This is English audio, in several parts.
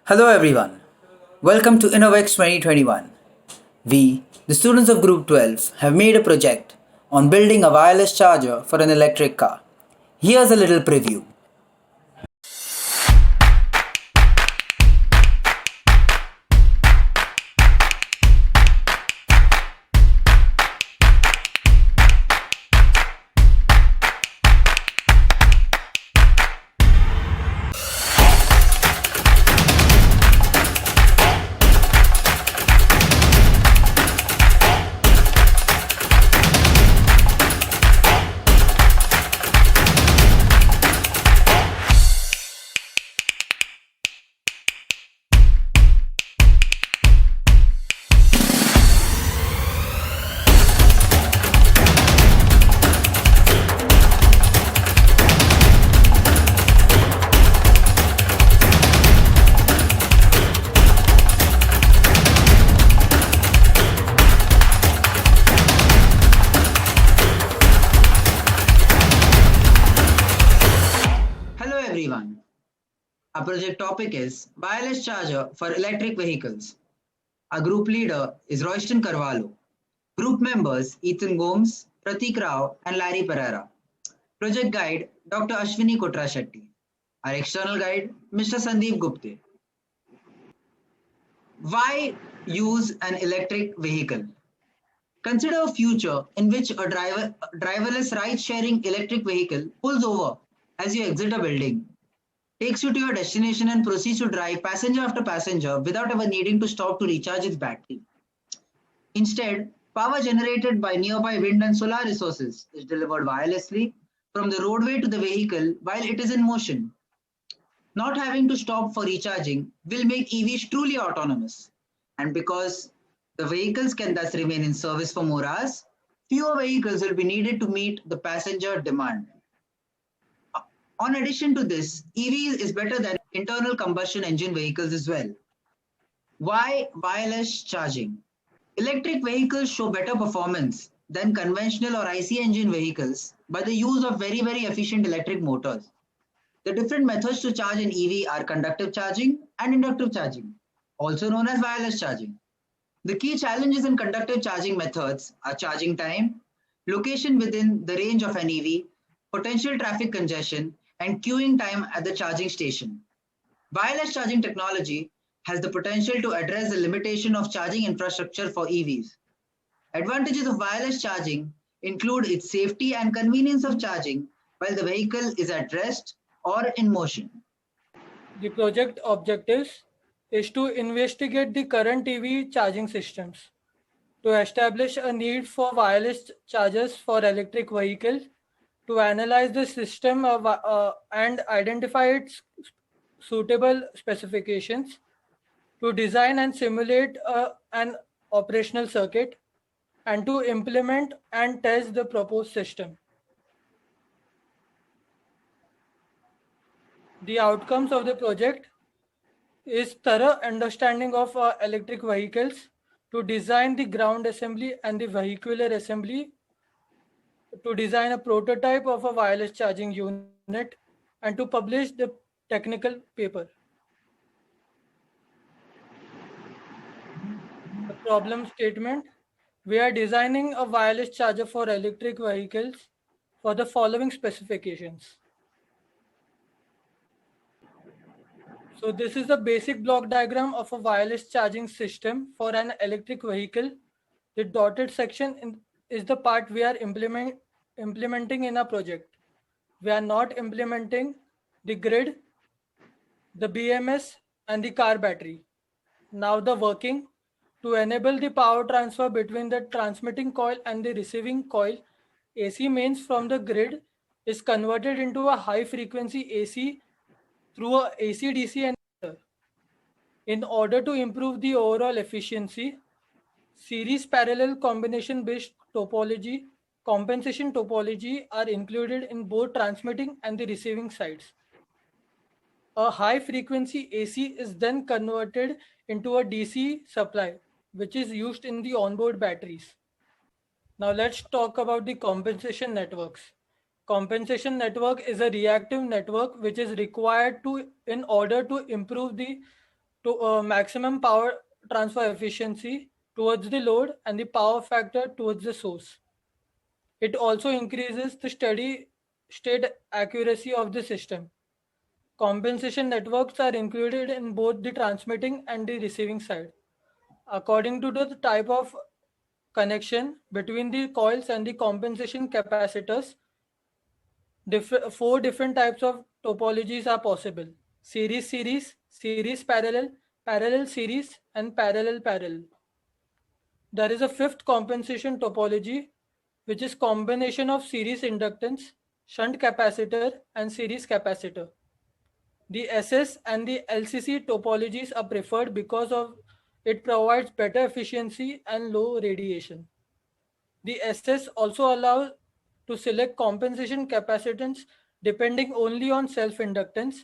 Hello everyone. Welcome to Innovex 2021. We, the students of Group 12, have made a project on building a wireless charger for an electric car. Here's a little preview. Hello everyone. Our project topic is wireless charger for electric vehicles. Our group leader is Royston Carvalho. Group members Ethan Gomes, Pratik Rao, and Larry Pereira. Project guide Dr. Ashwini Kotra Shetty. Our external guide Mr. Sandeep Gupte. Why use an electric vehicle? Consider a future in which a driverless ride-sharing electric vehicle pulls over as you exit a building, takes you to your destination and proceeds to drive passenger after passenger without ever needing to stop to recharge its battery. Instead, power generated by nearby wind and solar resources is delivered wirelessly from the roadway to the vehicle while it is in motion. Not having to stop for recharging will make EVs truly autonomous. And because the vehicles can thus remain in service for more hours, fewer vehicles will be needed to meet the passenger demand. On addition to this, EV is better than internal combustion engine vehicles as well. Why wireless charging? Electric vehicles show better performance than conventional or IC engine vehicles by the use of very efficient electric motors. The different methods to charge an EV are conductive charging and inductive charging, also known as wireless charging. The key challenges in conductive charging methods are charging time, location within the range of an EV, potential traffic congestion, and queuing time at the charging station. Wireless charging technology has the potential to address the limitation of charging infrastructure for EVs. Advantages of wireless charging include its safety and convenience of charging while the vehicle is at rest or in motion. The project objectives is to investigate the current EV charging systems, to establish a need for wireless chargers for electric vehicles, to analyze the system and identify its suitable specifications, to design and simulate an operational circuit, and to implement and test the proposed system. The outcomes of the project is thorough understanding of electric vehicles, to design the ground assembly and the vehicular assembly, to design a prototype of a wireless charging unit, and to publish the technical paper. The problem statement: we are designing a wireless charger for electric vehicles for the following specifications. So this is the basic block diagram of a wireless charging system for an electric vehicle. The dotted section is the part we are implementing in a project. We are not implementing the grid, the BMS, and the car battery. Now the working. To enable the power transfer between the transmitting coil and the receiving coil, AC mains from the grid is converted into a high frequency AC through a AC-DC and in order to improve the overall efficiency, series parallel combination based topology, compensation topology are included in both transmitting and the receiving sides. A high frequency AC is then converted into a DC supply, which is used in the onboard batteries. Now let's talk about the compensation networks. Compensation network is a reactive network which is required in order to improve the to maximum power transfer efficiency towards the load and the power factor towards the source. It also increases the steady state accuracy of the system. Compensation networks are included in both the transmitting and the receiving side. According to the type of connection between the coils and the compensation capacitors, four different types of topologies are possible: series, series parallel, parallel series, and parallel parallel. There is a fifth compensation topology, which is combination of series inductance, shunt capacitor, and series capacitor. The SS and the LCC topologies are preferred because of it provides better efficiency and low radiation. The SS also allows to select compensation capacitance depending only on self-inductance,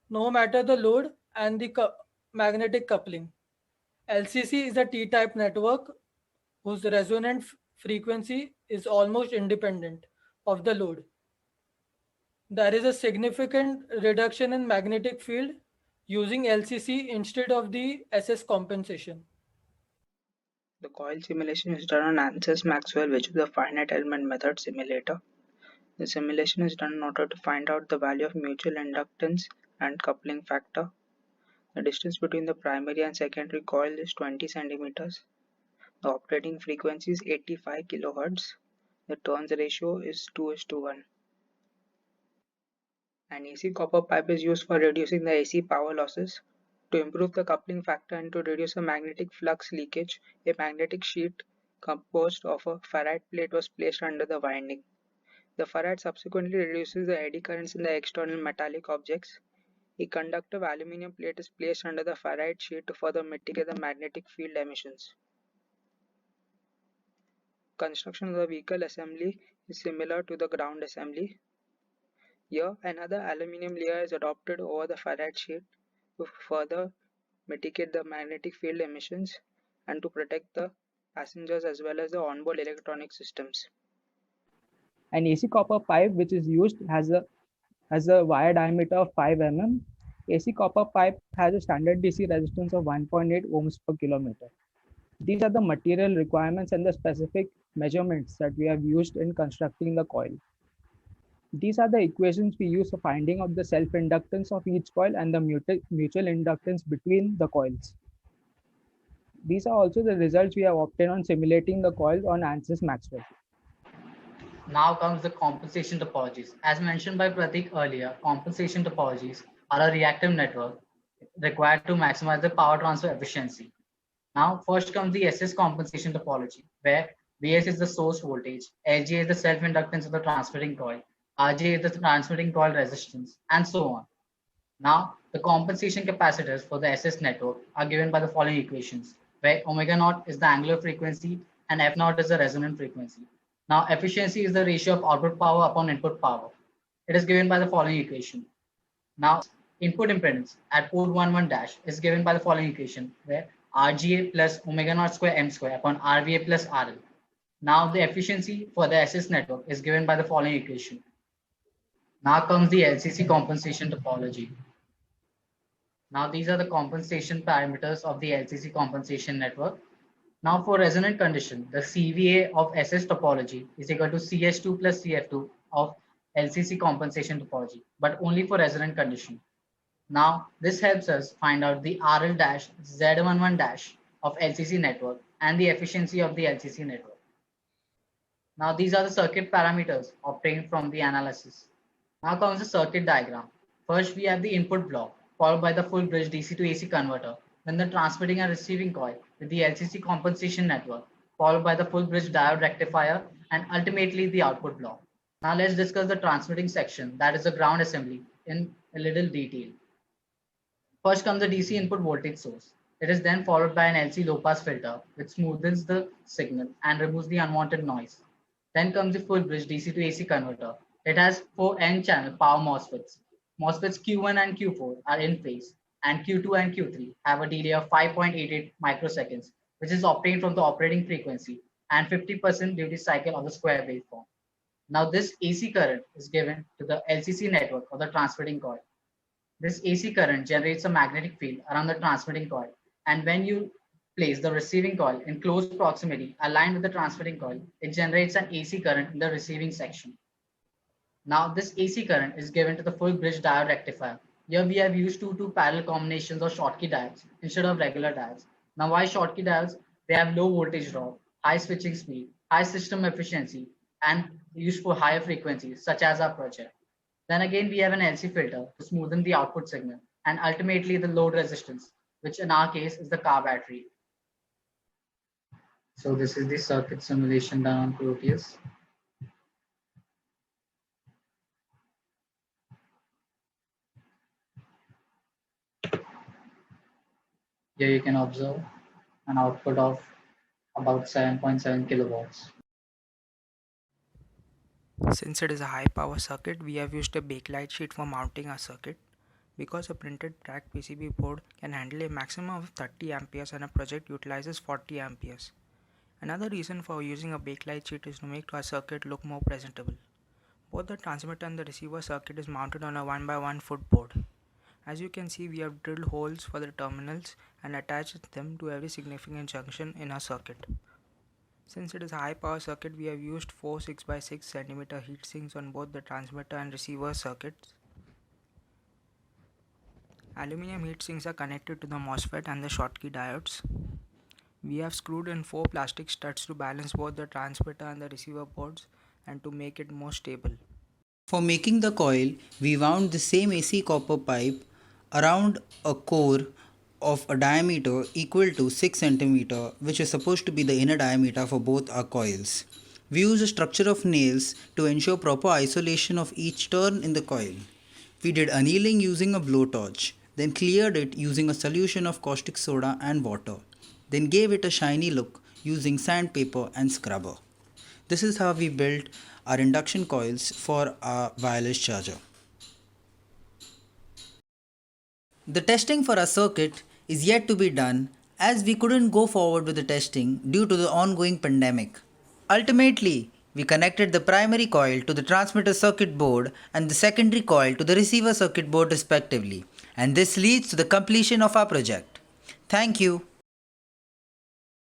no matter the load and the magnetic coupling. LCC is a T-type network whose resonant frequency is almost independent of the load. There is a significant reduction in magnetic field using LCC instead of the SS compensation. The coil simulation is done on ANSYS Maxwell, which is a finite element method simulator. The simulation is done in order to find out the value of mutual inductance and coupling factor. The distance between the primary and secondary coil is 20 centimeters. The operating frequency is 85 kHz. The turns ratio is 2:1. An AC copper pipe is used for reducing the AC power losses. To improve the coupling factor and to reduce the magnetic flux leakage, a magnetic sheet composed of a farad plate was placed under the winding. The farad subsequently reduces the eddy currents in the external metallic objects. A conductive aluminum plate is placed under the farad sheet to further mitigate the magnetic field emissions. Construction of the vehicle assembly is similar to the ground assembly. Here, another aluminum layer is adopted over the farad sheet to further mitigate the magnetic field emissions and to protect the passengers as well as the onboard electronic systems. An AC copper pipe which is used has a wire diameter of 5 mm. AC copper pipe has a standard DC resistance of 1.8 ohms per kilometer. These are the material requirements and the specific measurements that we have used in constructing the coil. These are the equations we use for finding out the self-inductance of each coil and the mutual inductance between the coils. These are also the results we have obtained on simulating the coils on ANSYS Maxwell. Now comes the compensation topologies. As mentioned by Pratik earlier, compensation topologies are a reactive network required to maximize the power transfer efficiency. Now, first comes the SS compensation topology, where Vs is the source voltage, Lg is the self-inductance of the transmitting coil, Rj is the transmitting coil resistance, and so on. Now, the compensation capacitors for the SS network are given by the following equations, where omega naught is the angular frequency and F naught is the resonant frequency. Now, efficiency is the ratio of output power upon input power. It is given by the following equation. Now, input impedance at port 11 dash is given by the following equation, where RGA plus omega naught square M square upon RVA plus RL. Now, the efficiency for the SS network is given by the following equation. Now comes the LCC compensation topology. Now, these are the compensation parameters of the LCC compensation network. Now, for resonant condition, the CVA of SS topology is equal to CS2 plus CF2 of LCC compensation topology, but only for resonant condition. Now, this helps us find out the RL dash Z11 dash of LCC network and the efficiency of the LCC network. Now, these are the circuit parameters obtained from the analysis. Now comes the circuit diagram. First, we have the input block, followed by the full bridge DC to AC converter, then the transmitting and receiving coil with the LCC compensation network, followed by the full bridge diode rectifier, and ultimately the output block. Now let's discuss the transmitting section, that is the ground assembly, in a little detail. First comes the DC input voltage source. It is then followed by an LC low pass filter, which smoothens the signal and removes the unwanted noise. Then comes the full bridge DC to AC converter. It has 4 N-channel power MOSFETs. MOSFETs Q1 and Q4 are in phase, and Q2 and Q3 have a delay of 5.88 microseconds, which is obtained from the operating frequency and 50% duty cycle of the square waveform. Now, this AC current is given to the LCC network of the transmitting coil. This AC current generates a magnetic field around the transmitting coil. And when you place the receiving coil in close proximity aligned with the transmitting coil, it generates an AC current in the receiving section. Now this AC current is given to the full bridge diode rectifier. Here we have used two parallel combinations of Schottky diodes instead of regular diodes. Now why Schottky diodes? They have low voltage drop, high switching speed, high system efficiency, and used for higher frequencies such as our project. Then again we have an LC filter to smoothen the output signal and ultimately the load resistance, which in our case is the car battery. So this is the circuit simulation done on Proteus. Here you can observe an output of about 7.7 kilowatts. Since it is a high power circuit, we have used a bakelite sheet for mounting our circuit. Because a printed track PCB board can handle a maximum of 30 amperes and a project utilizes 40 amperes. Another reason for using a bakelite sheet is to make our circuit look more presentable. Both the transmitter and the receiver circuit is mounted on a 1x1 foot board. As you can see, we have drilled holes for the terminals and attached them to every significant junction in our circuit. Since it is a high power circuit, we have used 4 6x6 cm heat sinks on both the transmitter and receiver circuits. Aluminum heat sinks are connected to the MOSFET and the Schottky diodes. We have screwed in 4 plastic studs to balance both the transmitter and the receiver boards and to make it more stable. For making the coil, we wound the same AC copper pipe around a core of a diameter equal to 6 cm, which is supposed to be the inner diameter for both our coils. We use a structure of nails to ensure proper isolation of each turn in the coil. We did annealing using a blowtorch, then cleared it using a solution of caustic soda and water, then gave it a shiny look using sandpaper and scrubber. This is how we built our induction coils for our wireless charger. The testing for our circuit is yet to be done, as we couldn't go forward with the testing due to the ongoing pandemic. Ultimately, we connected the primary coil to the transmitter circuit board and the secondary coil to the receiver circuit board respectively, and this leads to the completion of our project. Thank you.